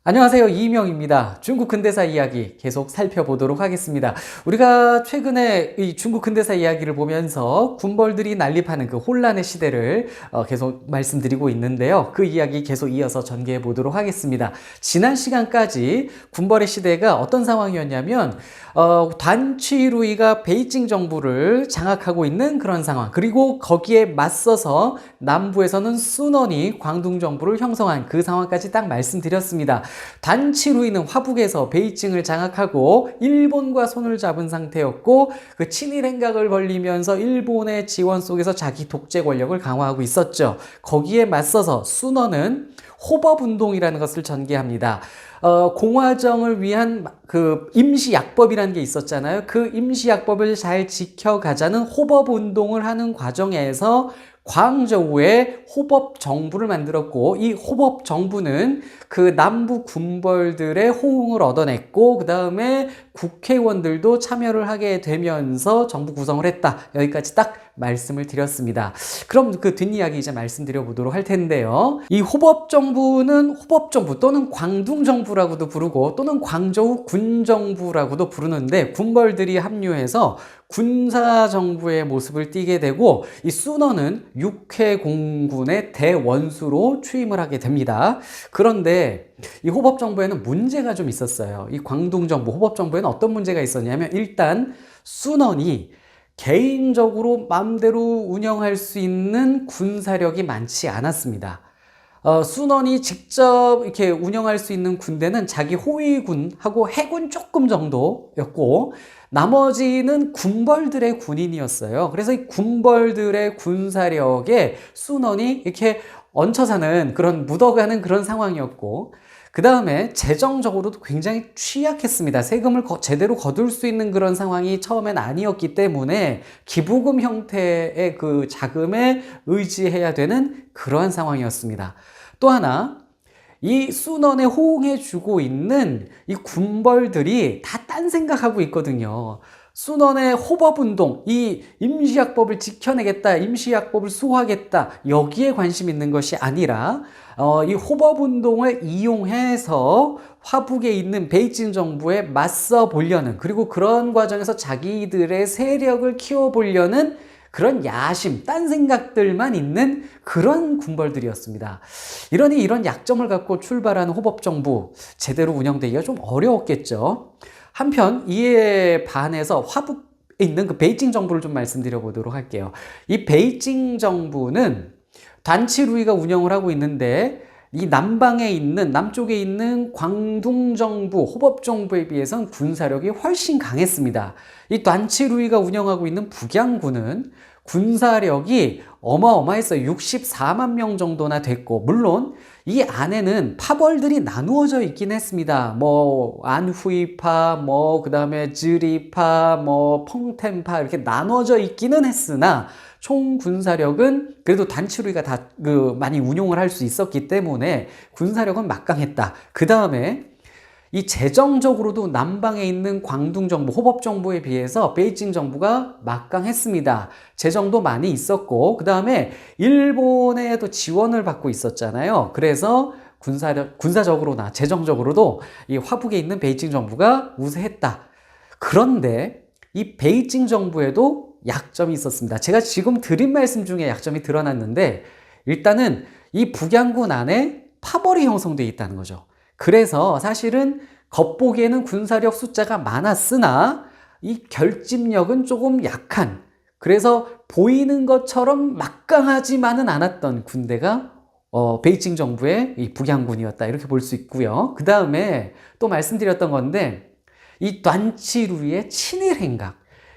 안녕하세요. 이명입니다. 중국 근대사 이야기 계속 살펴보도록 하겠습니다. 우리가 최근에 이 중국 근대사 이야기를 보면서 군벌들이 난립하는 그 혼란의 시대를 계속 말씀드리고 있는데요. 그 이야기 계속 이어서 전개해 보도록 하겠습니다. 지난 시간까지 군벌의 시대가 어떤 상황이었냐면 단취루이가 베이징 정부를 장악하고 있는 그런 상황, 그리고 거기에 맞서서 남부에서는 순원이 광둥 정부를 형성한 그 상황까지 딱 말씀드렸습니다. 단취루이는 화북에서 베이징을 장악하고 일본과 손을 잡은 상태였고, 그 친일 행각을 벌리면서 일본의 지원 속에서 자기 독재 권력을 강화하고 있었죠. 거기에 맞서서 순원은 호법운동이라는 것을 전개합니다. 공화정을 위한 그 임시약법이라는 게 있었잖아요. 그 임시약법을 잘 지켜가자는 호법운동을 하는 과정에서 광저우에 호법정부를 만들었고, 이 호법정부는 그 남부 군벌들의 호응을 얻어냈고, 그 다음에 국회의원들도 참여를 하게 되면서 정부 구성을 했다. 여기까지 딱 말씀을 드렸습니다. 그럼 그 뒷이야기 이제 말씀드려 보도록 할 텐데요. 이 호법정부는 호법정부 또는 광둥정부라고도 부르고 또는 광저우 군정부라고도 부르는데, 군벌들이 합류해서 군사정부의 모습을 띠게 되고, 이 순원은 육해공군의 대원수로 취임을 하게 됩니다. 그런데 이 호법정부에는 문제가 좀 있었어요. 이 광둥정부, 호법정부에는 어떤 문제가 있었냐면, 일단 순원이 개인적으로 마음대로 운영할 수 있는 군사력이 많지 않았습니다. 순원이 직접 이렇게 운영할 수 있는 군대는 자기 호위군하고 해군 조금 정도였고, 나머지는 군벌들의 군인이었어요. 그래서 이 군벌들의 군사력에 순원이 이렇게 얹혀 사는, 그런 묻어가는 그런 상황이었고, 그 다음에 재정적으로도 굉장히 취약했습니다. 세금을 제대로 거둘 수 있는 그런 상황이 처음엔 아니었기 때문에 기부금 형태의 그 자금에 의지해야 되는 그러한 상황이었습니다. 또 하나, 이 순원에 호응해주고 있는 이 군벌들이 다 딴 생각하고 있거든요. 순원의 호법운동, 이 임시약법을 지켜내겠다, 임시약법을 수호하겠다, 여기에 관심 있는 것이 아니라 이 호법운동을 이용해서 화북에 있는 베이징 정부에 맞서 보려는, 그리고 그런 과정에서 자기들의 세력을 키워보려는 그런 야심, 딴 생각들만 있는 그런 군벌들이었습니다. 이러니 이런 약점을 갖고 출발한 호법정부, 제대로 운영되기가 좀 어려웠겠죠. 한편 이에 반해서 화북에 있는 그 베이징 정부를 좀 말씀드려 보도록 할게요. 이 베이징 정부는 단취루이가 운영을 하고 있는데, 이 남쪽에 있는 광둥 정부, 호법 정부에 비해서는 군사력이 훨씬 강했습니다. 이 단취루이가 운영하고 있는 북양군은 군사력이 어마어마했어요. 64만 명 정도나 됐고, 물론 이 안에는 파벌들이 나누어져 있긴 했습니다. 안후이파, 그다음에 즈리파, 펑텐파, 이렇게 나누어져 있기는 했으나 총 군사력은 그래도 단취루이가 다 많이 운용을 할 수 있었기 때문에 군사력은 막강했다. 그 다음에 이 재정적으로도 남방에 있는 광둥 정부, 호법 정부에 비해서 베이징 정부가 막강했습니다. 재정도 많이 있었고, 그 다음에 일본에도 지원을 받고 있었잖아요. 그래서 군사적으로나 재정적으로도 이 화북에 있는 베이징 정부가 우세했다. 그런데 이 베이징 정부에도 약점이 있었습니다. 제가 지금 드린 말씀 중에 약점이 드러났는데, 일단은 이 북양군 안에 파벌이 형성되어 있다는 거죠. 그래서 사실은 겉보기에는 군사력 숫자가 많았으나 이 결집력은 조금 약한, 그래서 보이는 것처럼 막강하지만은 않았던 군대가 베이징 정부의 이 북양군이었다, 이렇게 볼 수 있고요. 그 다음에 또 말씀드렸던 건데, 이 단취루이의 친일 행각,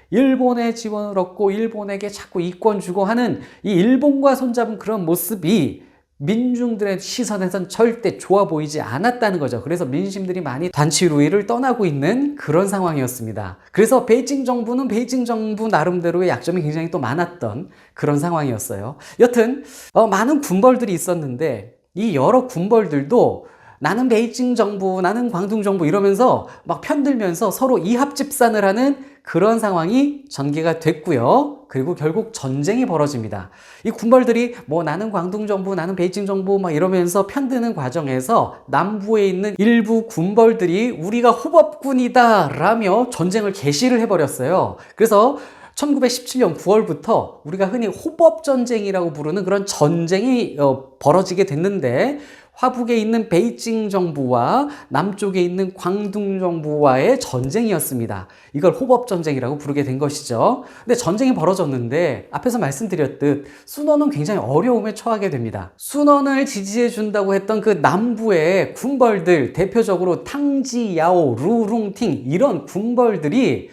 일본의 지원을 얻고 일본에게 자꾸 이권 주고 하는 이 일본과 손잡은 그런 모습이 민중들의 시선에선 절대 좋아 보이지 않았다는 거죠. 그래서 민심들이 많이 단취루이를 떠나고 있는 그런 상황이었습니다. 그래서 베이징 정부는 베이징 정부 나름대로의 약점이 굉장히 또 많았던 그런 상황이었어요. 여튼 많은 군벌들이 있었는데, 이 여러 군벌들도 나는 베이징 정부, 나는 광둥 정부 이러면서 막 편들면서 서로 이합집산을 하는 그런 상황이 전개가 됐고요. 그리고 결국 전쟁이 벌어집니다. 이 군벌들이 뭐 나는 광둥 정부, 나는 베이징 정부 막 이러면서 편드는 과정에서 남부에 있는 일부 군벌들이 우리가 호법군이다 라며 전쟁을 개시를 해버렸어요. 그래서 1917년 9월부터 우리가 흔히 호법전쟁이라고 부르는 그런 전쟁이 벌어지게 됐는데, 화북에 있는 베이징 정부와 남쪽에 있는 광둥 정부와의 전쟁이었습니다. 이걸 호법전쟁이라고 부르게 된 것이죠. 근데 전쟁이 벌어졌는데 앞에서 말씀드렸듯 순원은 굉장히 어려움에 처하게 됩니다. 순원을 지지해 준다고 했던 그 남부의 군벌들, 대표적으로 탕지, 야오, 루룽팅 이런 군벌들이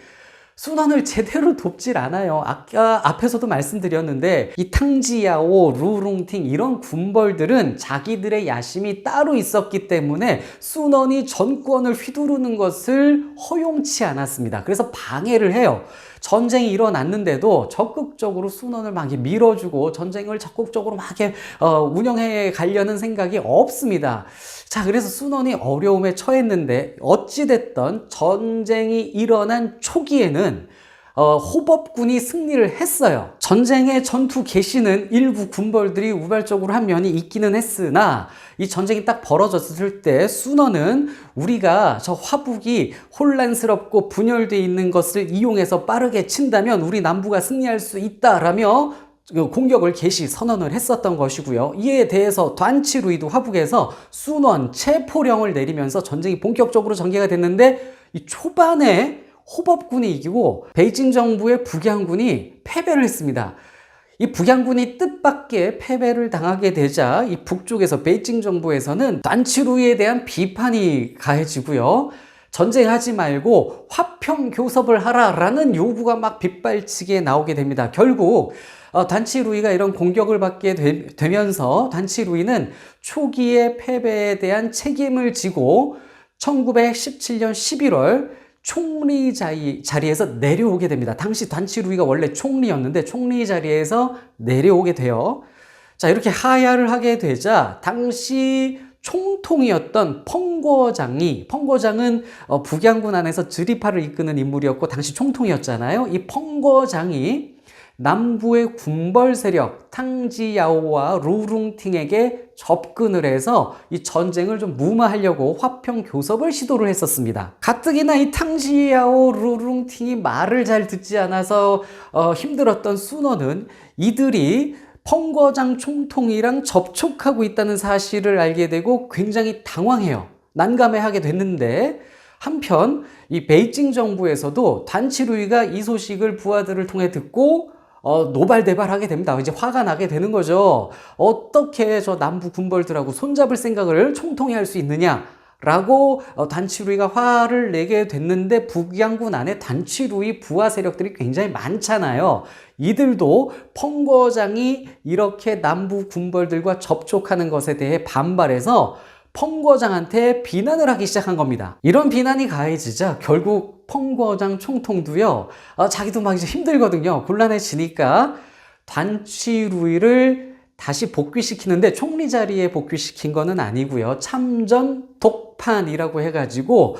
순원을 제대로 돕질 않아요. 아까 앞에서도 말씀드렸는데 이 탕지야오, 루룽팅 이런 군벌들은 자기들의 야심이 따로 있었기 때문에 순원이 전권을 휘두르는 것을 허용치 않았습니다. 그래서 방해를 해요. 전쟁이 일어났는데도 적극적으로 순원을 막 밀어주고 전쟁을 적극적으로 막 운영해 가려는 생각이 없습니다. 자, 그래서 순원이 어려움에 처했는데 어찌됐던 전쟁이 일어난 초기에는 호법군이 승리를 했어요. 전쟁의 전투 개시는 일부 군벌들이 우발적으로 한 면이 있기는 했으나 이 전쟁이 딱 벌어졌을 때 순원은 우리가 저 화북이 혼란스럽고 분열되어 있는 것을 이용해서 빠르게 친다면 우리 남부가 승리할 수 있다라며 공격을 개시 선언을 했었던 것이고요. 이에 대해서 단치루이도 화북에서 순원 체포령을 내리면서 전쟁이 본격적으로 전개가 됐는데 이 초반에 호법군이 이기고 베이징 정부의 북양군이 패배를 했습니다. 이 북양군이 뜻밖의 패배를 당하게 되자 이 북쪽에서 베이징 정부에서는 단치루이에 대한 비판이 가해지고요. 전쟁하지 말고 화평 교섭을 하라라는 요구가 막 빗발치게 나오게 됩니다. 결국 단치루이가 이런 공격을 받게 되면서 단치루이는 초기의 패배에 대한 책임을 지고 1917년 11월 총리 자리에서 내려오게 됩니다. 당시 단치루이가 원래 총리였는데 총리 자리에서 내려오게 돼요. 자, 이렇게 하야를 하게 되자 당시 총통이었던 펑거장은 북양군 안에서 드리파를 이끄는 인물이었고 당시 총통이었잖아요. 이 펑거장이 남부의 군벌 세력 탕지야오와 루룽팅에게 접근을 해서 이 전쟁을 좀 무마하려고 화평 교섭을 시도를 했었습니다. 가뜩이나 이 탕지야오, 루룽팅이 말을 잘 듣지 않아서 힘들었던 순원은 이들이 펑거장 총통이랑 접촉하고 있다는 사실을 알게 되고 굉장히 당황해요. 난감해하게 됐는데 한편 이 베이징 정부에서도 단치루이가 이 소식을 부하들을 통해 듣고 노발대발하게 됩니다. 이제 화가 나게 되는 거죠. 어떻게 저 남부 군벌들하고 손잡을 생각을 총통이 할 수 있느냐 라고 단치루이가 화를 내게 됐는데 북양군 안에 단치루이 부하 세력들이 굉장히 많잖아요. 이들도 펑거장이 이렇게 남부 군벌들과 접촉하는 것에 대해 반발해서 펑거장한테 비난을 하기 시작한 겁니다. 이런 비난이 가해지자 결국 펑거장 총통도요, 자기도 막 이제 힘들거든요. 곤란해지니까 단치루이를 다시 복귀시키는데 총리 자리에 복귀시킨 거는 아니고요. 참전 독판이라고 해가지고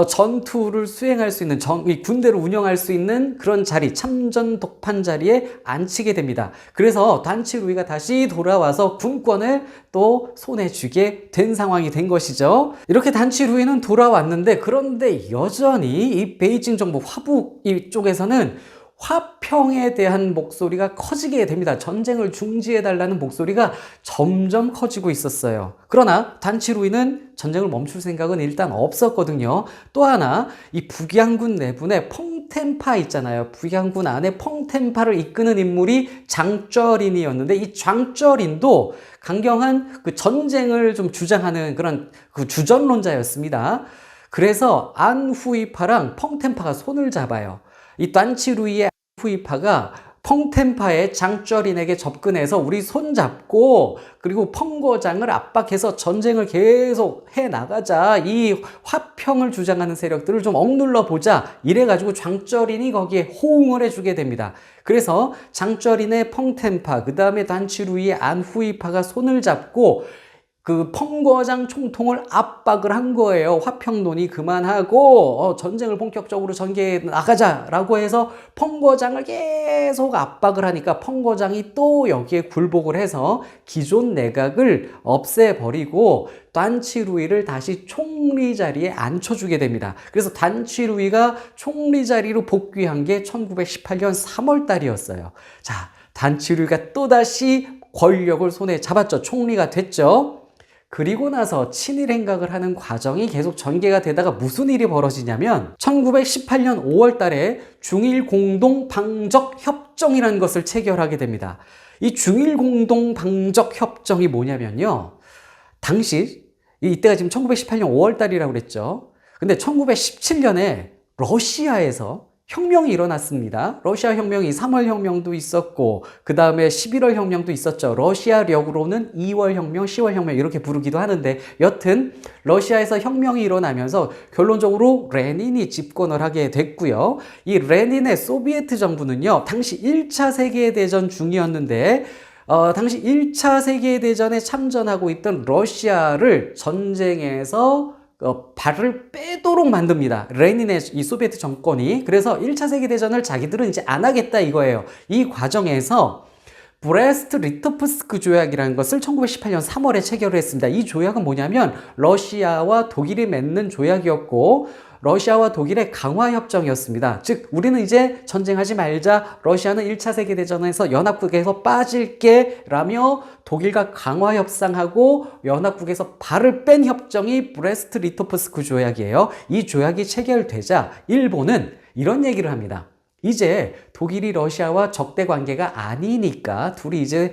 전투를 수행할 수 있는 이 군대를 운영할 수 있는 그런 자리, 참전 독판 자리에 앉히게 됩니다. 그래서 단치루이가 다시 돌아와서 군권을 또 손에 쥐게 된 상황이 된 것이죠. 이렇게 단치루이는 돌아왔는데 그런데 여전히 이 베이징 정부 화북 이쪽에서는 화평에 대한 목소리가 커지게 됩니다. 전쟁을 중지해달라는 목소리가 점점 커지고 있었어요. 그러나 단치루이는 전쟁을 멈출 생각은 일단 없었거든요. 또 하나, 이 북양군 내분에 펑텐파 있잖아요. 북양군 안에 펑텐파를 이끄는 인물이 장쩌린이었는데 이 장쩌린도 강경한 그 전쟁을 좀 주장하는 그런 그 주전론자였습니다. 그래서 안후이파랑 펑텐파가 손을 잡아요. 이 단치루이의 후이파가 펑텐파의 장쩌린에게 접근해서 우리 손잡고 그리고 펑거장을 압박해서 전쟁을 계속 해나가자, 이 화평을 주장하는 세력들을 좀 억눌러 보자, 이래가지고 장쩌린이 거기에 호응을 해주게 됩니다. 그래서 장쩌린의 펑텐파, 그 다음에 단치루이의 안후이파가 손을 잡고 그 펑거장 총통을 압박을 한 거예요. 화평론이 그만하고 전쟁을 본격적으로 전개해 나가자라고 해서 펑거장을 계속 압박을 하니까 펑거장이 또 여기에 굴복을 해서 기존 내각을 없애버리고 단치루이를 다시 총리 자리에 앉혀주게 됩니다. 그래서 단치루이가 총리 자리로 복귀한 게 1918년 3월 달이었어요. 자, 단치루이가 또다시 권력을 손에 잡았죠. 총리가 됐죠. 그리고 나서 친일 행각을 하는 과정이 계속 전개가 되다가 무슨 일이 벌어지냐면 1918년 5월 달에 중일 공동 방적 협정이라는 것을 체결하게 됩니다. 이 중일 공동 방적 협정이 뭐냐면요. 당시 이때가 지금 1918년 5월 달이라고 그랬죠. 근데 1917년에 러시아에서 혁명이 일어났습니다. 러시아 혁명이 3월 혁명도 있었고 그 다음에 11월 혁명도 있었죠. 러시아력으로는 2월 혁명, 10월 혁명 이렇게 부르기도 하는데 여튼 러시아에서 혁명이 일어나면서 결론적으로 레닌이 집권을 하게 됐고요. 이 레닌의 소비에트 정부는요. 당시 1차 세계대전 중이었는데 당시 1차 세계대전에 참전하고 있던 러시아를 전쟁에서 발을 빼도록 만듭니다. 레닌의 이 소비에트 정권이. 그래서 1차 세계대전을 자기들은 이제 안 하겠다 이거예요. 이 과정에서 브레스트-리토프스크 조약이라는 것을 1918년 3월에 체결을 했습니다. 이 조약은 뭐냐면 러시아와 독일이 맺는 조약이었고 러시아와 독일의 강화협정이었습니다. 즉 우리는 이제 전쟁하지 말자, 러시아는 1차 세계대전에서 연합국에서 빠질게 라며 독일과 강화협상하고 연합국에서 발을 뺀 협정이 브레스트-리토프스크 조약이에요. 이 조약이 체결되자 일본은 이런 얘기를 합니다. 이제 독일이 러시아와 적대 관계가 아니니까 둘이 이제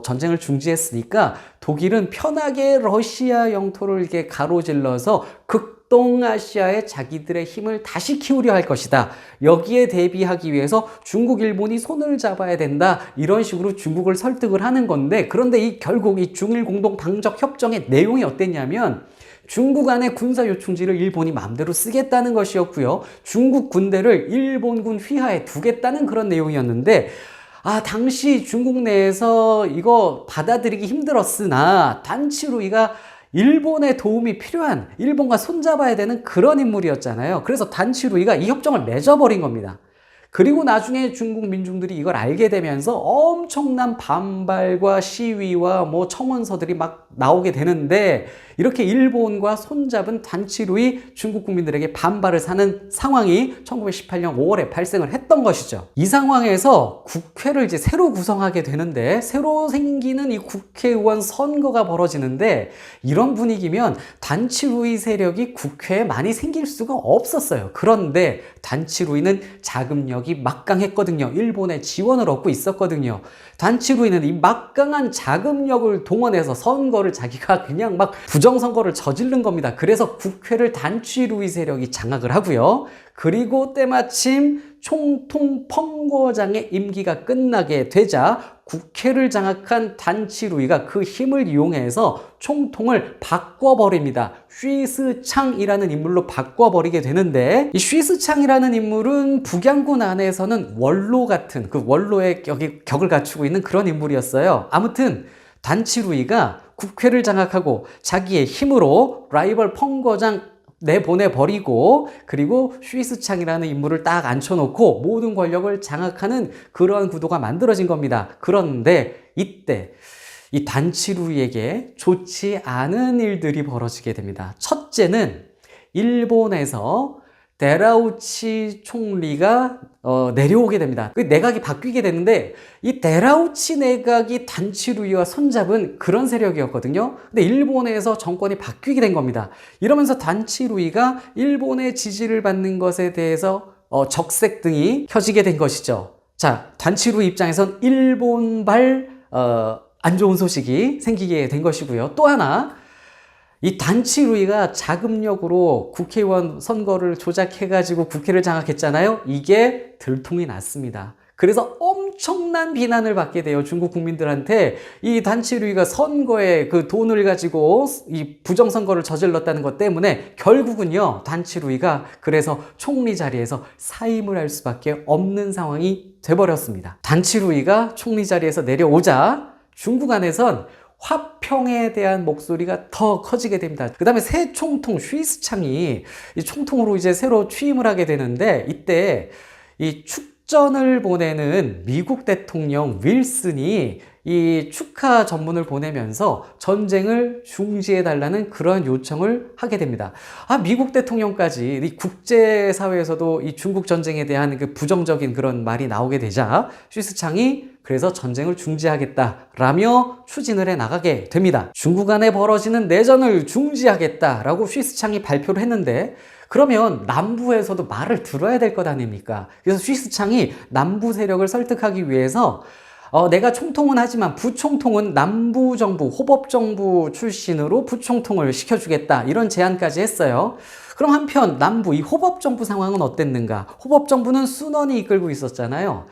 전쟁을 중지했으니까 독일은 편하게 러시아 영토를 이렇게 가로질러서 동아시아에 자기들의 힘을 다시 키우려 할 것이다. 여기에 대비하기 위해서 중국, 일본이 손을 잡아야 된다. 이런 식으로 중국을 설득을 하는 건데 그런데 결국 이 중일 공동 방적 협정의 내용이 어땠냐면 중국 안에 군사 요충지를 일본이 마음대로 쓰겠다는 것이었고요. 중국 군대를 일본군 휘하에 두겠다는 그런 내용이었는데 당시 중국 내에서 이거 받아들이기 힘들었으나 단치루이가 일본의 도움이 필요한, 일본과 손잡아야 되는 그런 인물이었잖아요. 그래서 단치루이가 이 협정을 맺어버린 겁니다. 그리고 나중에 중국 민중들이 이걸 알게 되면서 엄청난 반발과 시위와 청원서들이 막 나오게 되는데 이렇게 일본과 손잡은 단치루이 중국 국민들에게 반발을 사는 상황이 1918년 5월에 발생을 했던 것이죠. 이 상황에서 국회를 이제 새로 구성하게 되는데 새로 생기는 이 국회의원 선거가 벌어지는데 이런 분위기면 단치루이 세력이 국회에 많이 생길 수가 없었어요. 그런데 단치루이는 자금력이 막강했거든요. 일본의 지원을 얻고 있었거든요. 단치루이는 이 막강한 자금력을 동원해서 선거를 자기가 그냥 막 부정선거를 저지른 겁니다. 그래서 국회를 단치루이 세력이 장악을 하고요. 그리고 때마침 총통 펑거장의 임기가 끝나게 되자 국회를 장악한 단치루이가 그 힘을 이용해서 총통을 바꿔버립니다. 쉬스창이라는 인물로 바꿔버리게 되는데 이 쉬스창이라는 인물은 북양군 안에서는 원로 같은 그 원로의 격을 갖추고 있는 그런 인물이었어요. 아무튼 단치루이가 국회를 장악하고 자기의 힘으로 라이벌 펑거장 내보내버리고 그리고 쉬스창이라는 인물을 딱 앉혀놓고 모든 권력을 장악하는 그러한 구도가 만들어진 겁니다. 그런데 이때 이 단치루이에게 좋지 않은 일들이 벌어지게 됩니다. 첫째는 일본에서 데라우치 총리가 내려오게 됩니다. 그 내각이 바뀌게 되는데 이 데라우치 내각이 단치루이와 손잡은 그런 세력이었거든요. 근데 일본에서 정권이 바뀌게 된 겁니다. 이러면서 단치루이가 일본의 지지를 받는 것에 대해서 적색등이 켜지게 된 것이죠. 자, 단치루이 입장에선 일본발 안 좋은 소식이 생기게 된 것이고요. 또 하나 이 단치루이가 자금력으로 국회의원 선거를 조작해가지고 국회를 장악했잖아요. 이게 들통이 났습니다. 그래서 엄청난 비난을 받게 돼요. 중국 국민들한테 이 단치루이가 선거에 그 돈을 가지고 이 부정선거를 저질렀다는 것 때문에 결국은요. 단치루이가 그래서 총리 자리에서 사임을 할 수밖에 없는 상황이 돼버렸습니다. 단치루이가 총리 자리에서 내려오자 중국 안에선 화평에 대한 목소리가 더 커지게 됩니다. 그 다음에 새 총통 슈이스창이 이 총통으로 이제 새로 취임을 하게 되는데, 이때 이 축전을 보내는 미국 대통령 윌슨이 이 축하 전문을 보내면서 전쟁을 중지해달라는 그러한 요청을 하게 됩니다. 미국 대통령까지 이 국제사회에서도 이 중국 전쟁에 대한 그 부정적인 그런 말이 나오게 되자 슈이스창이 그래서 전쟁을 중지하겠다라며 추진을 해 나가게 됩니다. 중국 안에 벌어지는 내전을 중지하겠다라고 슈이스창이 발표를 했는데, 그러면 남부에서도 말을 들어야 될 것 아닙니까? 그래서 슈이스창이 남부 세력을 설득하기 위해서 내가 총통은 하지만 부총통은 남부정부, 호법정부 출신으로 부총통을 시켜주겠다, 이런 제안까지 했어요. 그럼 한편 남부 이 호법정부 상황은 어땠는가? 호법정부는 순원이 이끌고 있었잖아요.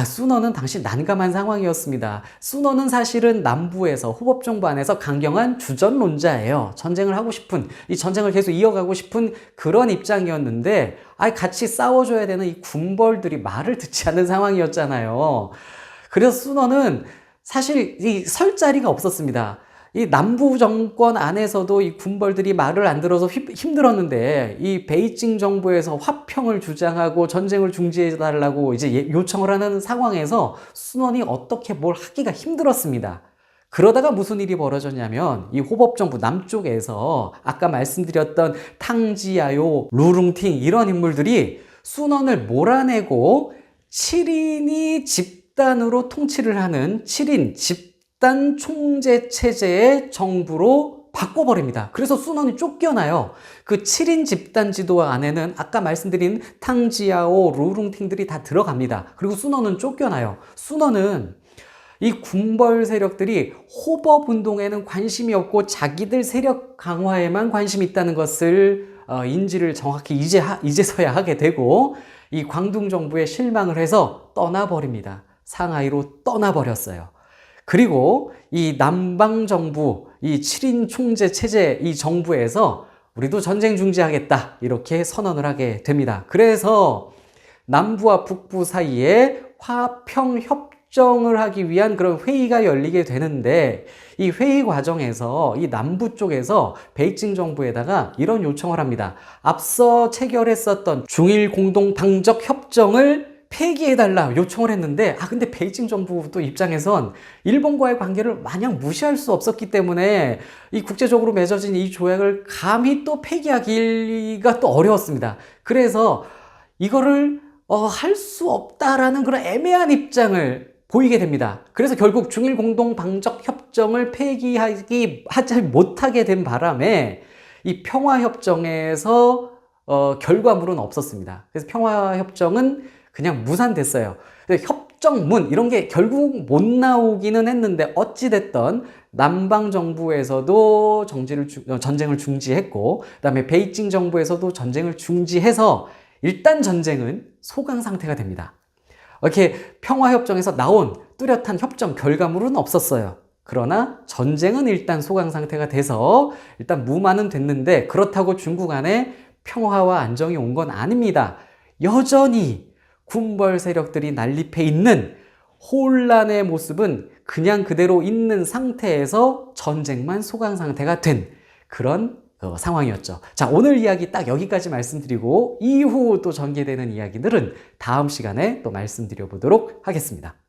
순원은 당시 난감한 상황이었습니다. 순원은 사실은 남부에서 호법정부 안에서 강경한 주전론자예요. 전쟁을 하고 싶은, 이 전쟁을 계속 이어가고 싶은 그런 입장이었는데, 같이 싸워줘야 되는 이 군벌들이 말을 듣지 않는 상황이었잖아요. 그래서 순원은 사실 이 설 자리가 없었습니다. 이 남부 정권 안에서도 이 군벌들이 말을 안 들어서 힘들었는데, 이 베이징 정부에서 화평을 주장하고 전쟁을 중지해달라고 이제 요청을 하는 상황에서 순원이 어떻게 뭘 하기가 힘들었습니다. 그러다가 무슨 일이 벌어졌냐면, 이 호법정부 남쪽에서 아까 말씀드렸던 탕지야요, 루룽팅 이런 인물들이 순원을 몰아내고 7인이 집단으로 통치를 하는 7인 집단 총재 체제의 정부로 바꿔버립니다. 그래서 순원이 쫓겨나요. 그 7인 집단 지도 안에는 아까 말씀드린 탕지야오, 루룽팅들이 다 들어갑니다. 그리고 순원은 쫓겨나요. 순원은 이 군벌 세력들이 호법 운동에는 관심이 없고 자기들 세력 강화에만 관심이 있다는 것을 인지를 정확히 이제서야 하게 되고, 이 광둥 정부에 실망을 해서 떠나버립니다. 상하이로 떠나버렸어요. 그리고 이 남방 정부, 이 7인 총재 체제 이 정부에서 우리도 전쟁 중지하겠다, 이렇게 선언을 하게 됩니다. 그래서 남부와 북부 사이에 화평 협정을 하기 위한 그런 회의가 열리게 되는데, 이 회의 과정에서 이 남부 쪽에서 베이징 정부에다가 이런 요청을 합니다. 앞서 체결했었던 중일 공동 방적 협정을 폐기해달라 요청을 했는데, 근데 베이징 정부도 입장에선 일본과의 관계를 마냥 무시할 수 없었기 때문에 이 국제적으로 맺어진 이 조약을 감히 또 폐기하기가 또 어려웠습니다. 그래서 이거를 할 수 없다라는 그런 애매한 입장을 보이게 됩니다. 그래서 결국 중일 공동 방적 협정을 하지 못하게 된 바람에 이 평화협정에서 결과물은 없었습니다. 그래서 평화협정은 그냥 무산됐어요. 협정문 이런 게 결국 못 나오기는 했는데, 어찌됐던 남방 정부에서도 전쟁을 중지했고, 그다음에 베이징 정부에서도 전쟁을 중지해서 일단 전쟁은 소강 상태가 됩니다. 이렇게 평화협정에서 나온 뚜렷한 협정 결과물은 없었어요. 그러나 전쟁은 일단 소강 상태가 돼서 일단 무마는 됐는데, 그렇다고 중국 안에 평화와 안정이 온 건 아닙니다. 여전히 군벌 세력들이 난립해 있는 혼란의 모습은 그냥 그대로 있는 상태에서 전쟁만 소강 상태가 된 그런 상황이었죠. 자, 오늘 이야기 딱 여기까지 말씀드리고, 이후 또 전개되는 이야기들은 다음 시간에 또 말씀드려 보도록 하겠습니다.